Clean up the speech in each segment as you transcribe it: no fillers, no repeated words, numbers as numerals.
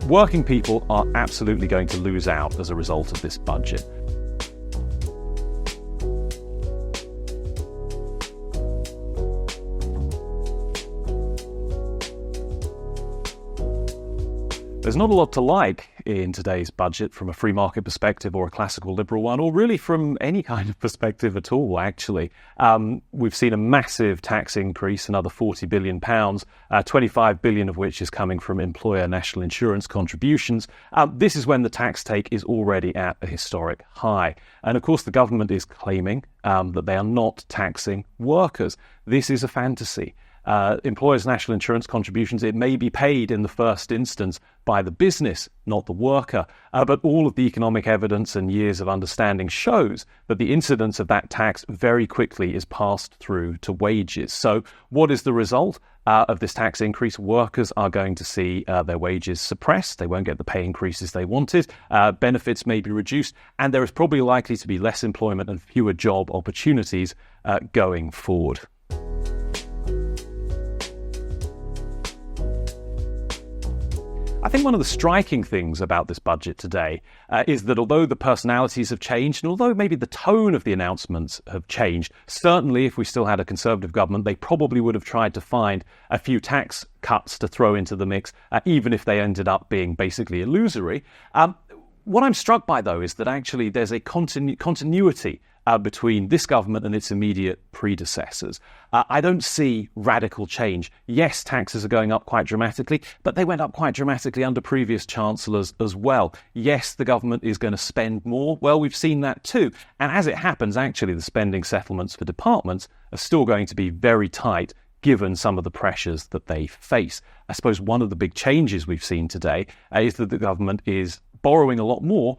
Working people are absolutely going to lose out as a result of this budget. There's not a lot to like in today's budget from a free market perspective or a classical liberal one, or really from any kind of perspective at all, actually. We've seen a massive tax increase, another £40 billion, 25 billion of which is coming from employer national insurance contributions. This is when the tax take is already at a historic high. And of course, the government is claiming that they are not taxing workers. This is a fantasy. Employers' national insurance contributions, it may be paid in the first instance by the business, not the worker. But all of the economic evidence and years of understanding shows that the incidence of that tax very quickly is passed through to wages. So what is the result of this tax increase? Workers are going to see their wages suppressed. They won't get the pay increases they wanted. Benefits may be reduced. And there is probably likely to be less employment and fewer job opportunities going forward. I think one of the striking things about this budget today is that although the personalities have changed, and although maybe the tone of the announcements have changed, certainly if we still had a Conservative government, they probably would have tried to find a few tax cuts to throw into the mix, even if they ended up being basically illusory. What I'm struck by, though, is that actually there's a continuity between this government and its immediate predecessors. I don't see radical change. Yes, taxes are going up quite dramatically, but they went up quite dramatically under previous chancellors as well. Yes, the government is going to spend more. Well, we've seen that too. And as it happens, actually, the spending settlements for departments are still going to be very tight, given some of the pressures that they face. I suppose one of the big changes we've seen today is that the government is borrowing a lot more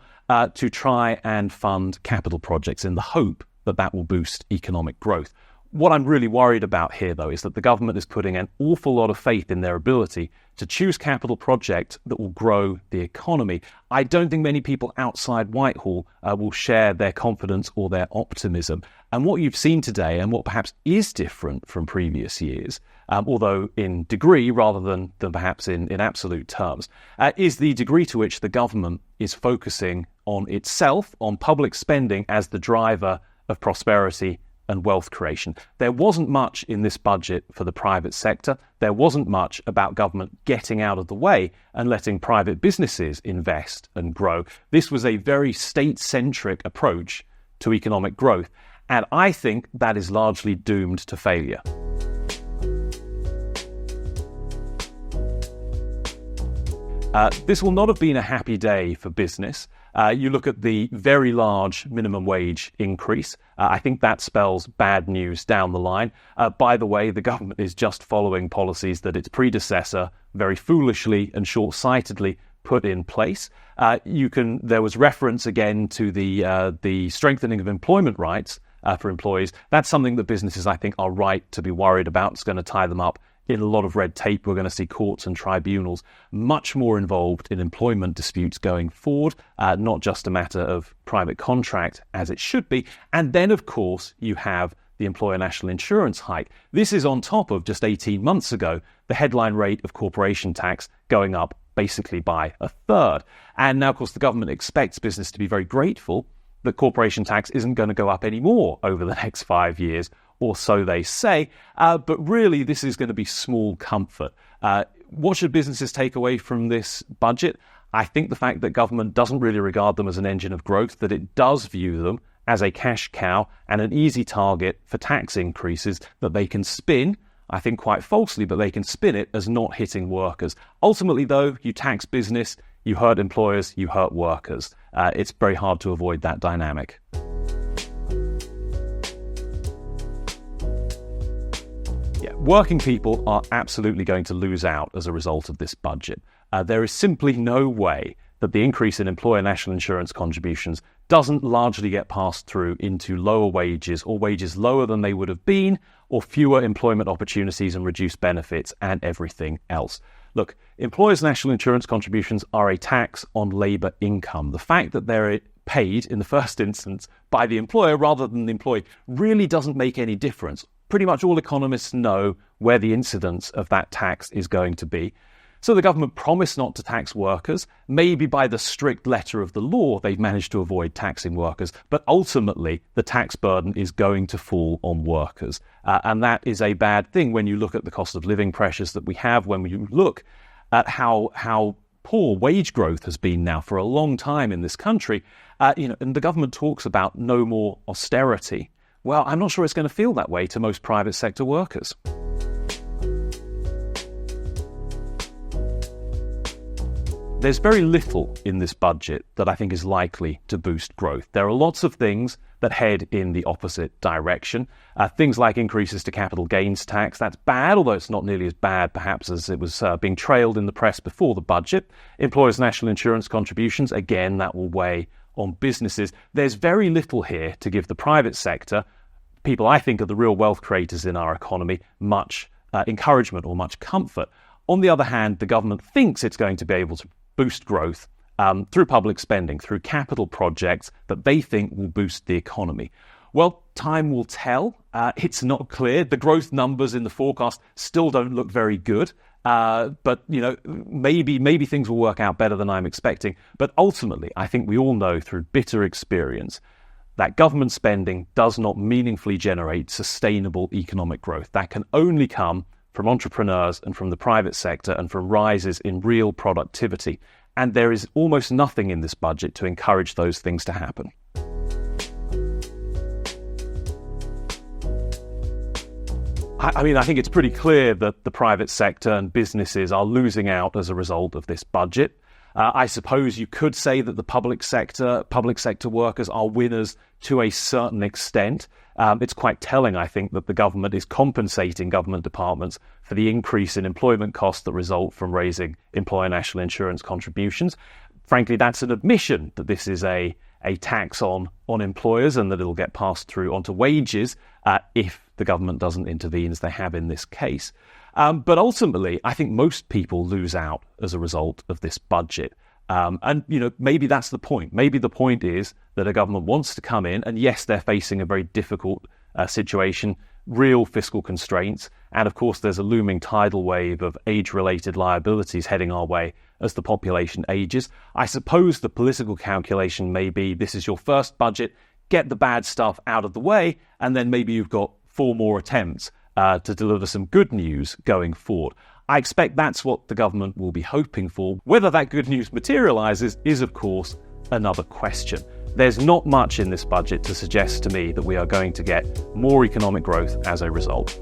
to try and fund capital projects in the hope that that will boost economic growth. What I'm really worried about here, though, is that the government is putting an awful lot of faith in their ability to choose capital projects that will grow the economy. I don't think many people outside Whitehall will share their confidence or their optimism. And what you've seen today, and what perhaps is different from previous years, although in degree rather than perhaps in absolute terms, is the degree to which the government is focusing on itself, on public spending as the driver of prosperity and wealth creation. There wasn't much in this budget for the private sector. There wasn't much about government getting out of the way and letting private businesses invest and grow. This was a very state-centric approach to economic growth, and I think that is largely doomed to failure. This will not have been a happy day for business. You look at the very large minimum wage increase. I think that spells bad news down the line. By the way, the government is just following policies that its predecessor very foolishly and short-sightedly put in place. There was reference again to the strengthening of employment rights for employees. That's something that businesses, I think, are right to be worried about. It's going to tie them up in a lot of red tape. We're going to see courts and tribunals much more involved in employment disputes going forward, not just a matter of private contract as it should be. And then, of course, you have the employer national insurance hike. This is on top of just 18 months ago, the headline rate of corporation tax going up basically by a third. And now, of course, the government expects business to be very grateful that corporation tax isn't going to go up anymore over the next 5 years, or so they say, but really this is going to be small comfort. What should businesses take away from this budget? I think the fact that government doesn't really regard them as an engine of growth, that it does view them as a cash cow and an easy target for tax increases that they can spin, I think quite falsely, but they can spin it as not hitting workers. Ultimately, though, you tax business, you hurt employers, you hurt workers. It's very hard to avoid that dynamic. Working people are absolutely going to lose out as a result of this budget. There is simply no way that the increase in employer national insurance contributions doesn't largely get passed through into lower wages or wages lower than they would have been, or fewer employment opportunities and reduced benefits and everything else. Look, employers' national insurance contributions are a tax on labour income. The fact that they're paid in the first instance by the employer rather than the employee really doesn't make any difference. Pretty much all economists know where the incidence of that tax is going to be. So the government promised not to tax workers. Maybe by the strict letter of the law, they've managed to avoid taxing workers. But ultimately, the tax burden is going to fall on workers. And that is a bad thing when you look at the cost of living pressures that we have, when you look at how poor wage growth has been now for a long time in this country. And the government talks about no more austerity. Well, I'm not sure it's going to feel that way to most private sector workers. There's very little in this budget that I think is likely to boost growth. There are lots of things that head in the opposite direction. Things like increases to capital gains tax. That's bad, although it's not nearly as bad perhaps as it was being trailed in the press before the budget. Employers' national insurance contributions, again, that will weigh on businesses. There's very little here to give the private sector, people I think are the real wealth creators in our economy, much encouragement or much comfort. On the other hand, the government thinks it's going to be able to boost growth through public spending, through capital projects that they think will boost the economy. Well, time will tell. It's not clear. The growth numbers in the forecast still don't look very good. But maybe things will work out better than I'm expecting. But ultimately, I think we all know through bitter experience that government spending does not meaningfully generate sustainable economic growth. That can only come from entrepreneurs and from the private sector and from rises in real productivity. And there is almost nothing in this budget to encourage those things to happen. I think it's pretty clear that the private sector and businesses are losing out as a result of this budget. I suppose you could say that the public sector workers are winners to a certain extent. It's quite telling, I think, that the government is compensating government departments for the increase in employment costs that result from raising employer national insurance contributions. Frankly, that's an admission that this is a tax on employers and that it'll get passed through onto wages if the government doesn't intervene, as they have in this case. But ultimately, I think most people lose out as a result of this budget. Maybe that's the point. Maybe the point is that a government wants to come in, and yes, they're facing a very difficult situation, real fiscal constraints, and of course there's a looming tidal wave of age-related liabilities heading our way as the population ages. I suppose the political calculation may be this is your first budget, get the bad stuff out of the way, and then maybe you've got 4 more attempts to deliver some good news going forward. I expect that's what the government will be hoping for. Whether that good news materialises is, of course, another question. There's not much in this budget to suggest to me that we are going to get more economic growth as a result.